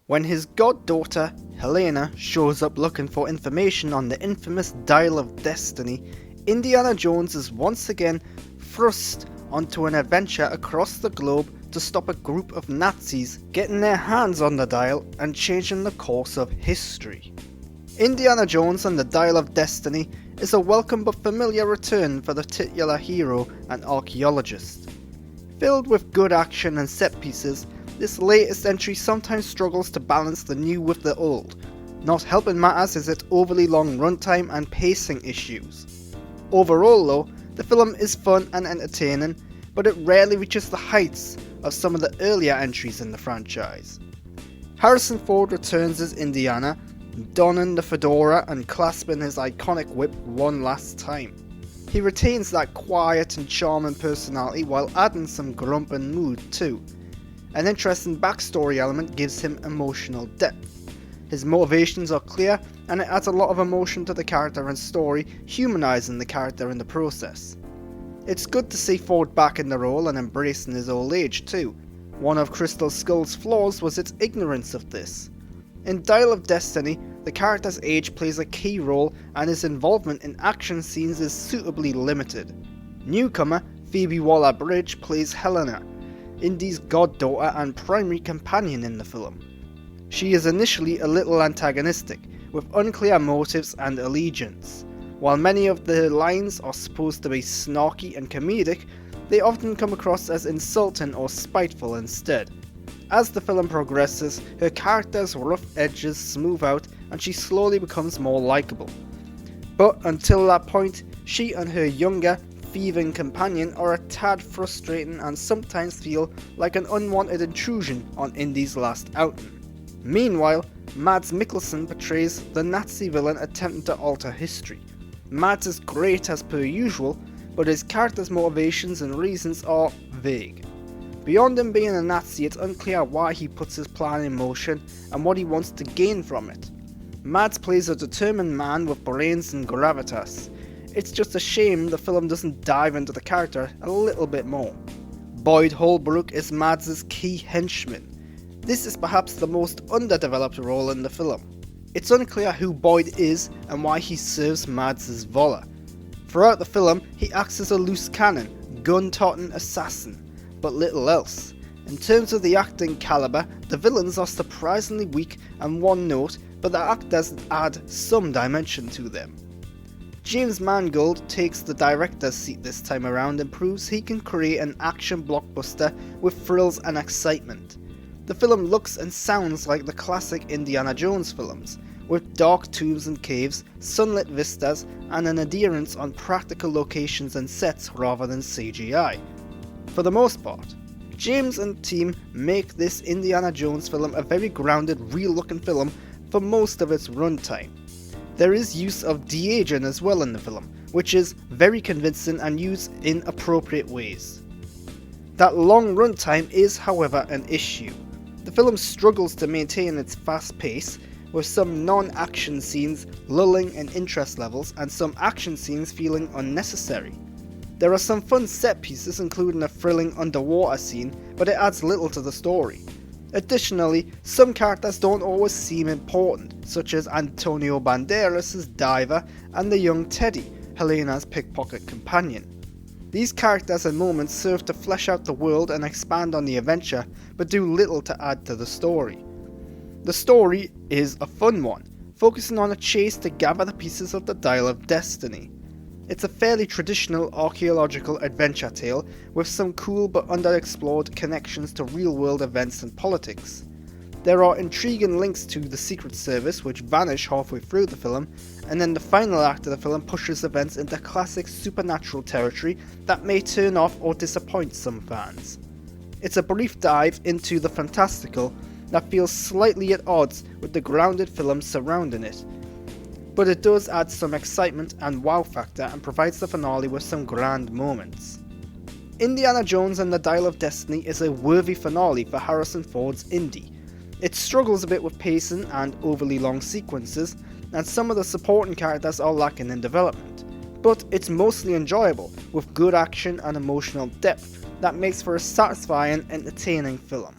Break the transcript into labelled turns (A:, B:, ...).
A: When his goddaughter, Helena, shows up looking for information on the infamous Dial of Destiny, Indiana Jones is once again thrust onto an adventure across the globe to stop a group of Nazis getting their hands on the dial and changing the course of history. Indiana Jones and the Dial of Destiny is a welcome but familiar return for the titular hero and archaeologist. Filled with good action and set pieces, this latest entry sometimes struggles to balance the new with the old. Not helping matters is its overly long runtime and pacing issues. Overall though, the film is fun and entertaining, but it rarely reaches the heights of some of the earlier entries in the franchise. Harrison Ford returns as Indiana, donning the fedora and clasping his iconic whip one last time. He retains that quiet and charming personality while adding some grump and mood too. An interesting backstory element gives him emotional depth. His motivations are clear and it adds a lot of emotion to the character and story, humanising the character in the process. It's good to see Ford back in the role and embracing his old age too. One of Crystal Skull's flaws was its ignorance of this. In Dial of Destiny, the character's age plays a key role and his involvement in action scenes is suitably limited. Newcomer Phoebe Waller-Bridge plays Helena, Indy's goddaughter and primary companion in the film. She is initially a little antagonistic, with unclear motives and allegiance. While many of the lines are supposed to be snarky and comedic, they often come across as insulting or spiteful instead. As the film progresses, her character's rough edges smooth out and she slowly becomes more likeable. But until that point, she and her younger, thieving companion are a tad frustrating and sometimes feel like an unwanted intrusion on Indy's last outing. Meanwhile, Mads Mikkelsen portrays the Nazi villain attempting to alter history. Mads is great as per usual, but his character's motivations and reasons are vague. Beyond him being a Nazi, it's unclear why he puts his plan in motion and what he wants to gain from it. Mads plays a determined man with brains and gravitas. It's just a shame the film doesn't dive into the character a little bit more. Boyd Holbrook is Mads' key henchman. This is perhaps the most underdeveloped role in the film. It's unclear who Boyd is and why he serves Mads' Voller. Throughout the film, he acts as a loose cannon, gun-toting assassin, but little else. In terms of the acting calibre, the villains are surprisingly weak and one note, but the actors add some dimension to them. James Mangold takes the director's seat this time around and proves he can create an action blockbuster with thrills and excitement. The film looks and sounds like the classic Indiana Jones films, with dark tombs and caves, sunlit vistas, and an adherence on practical locations and sets rather than CGI. For the most part, James and team make this Indiana Jones film a very grounded, real-looking film for most of its runtime. There is use of de-aging as well in the film, which is very convincing and used in appropriate ways. That long runtime is, however, an issue. The film struggles to maintain its fast pace, with some non-action scenes lulling in interest levels and some action scenes feeling unnecessary. There are some fun set pieces, including a thrilling underwater scene, but it adds little to the story. Additionally, some characters don't always seem important, such as Antonio Banderas' Diver and the young Teddy, Helena's pickpocket companion. These characters and moments serve to flesh out the world and expand on the adventure, but do little to add to the story. The story is a fun one, focusing on a chase to gather the pieces of the Dial of Destiny. It's a fairly traditional archaeological adventure tale with some cool but underexplored connections to real-world events and politics. There are intriguing links to the Secret Service which vanish halfway through the film, and then the final act of the film pushes events into classic supernatural territory that may turn off or disappoint some fans. It's a brief dive into the fantastical that feels slightly at odds with the grounded films surrounding it, but it does add some excitement and wow factor and provides the finale with some grand moments. Indiana Jones and the Dial of Destiny is a worthy finale for Harrison Ford's Indy. It struggles a bit with pacing and overly long sequences, and some of the supporting characters are lacking in development, but it's mostly enjoyable with good action and emotional depth that makes for a satisfying, entertaining film.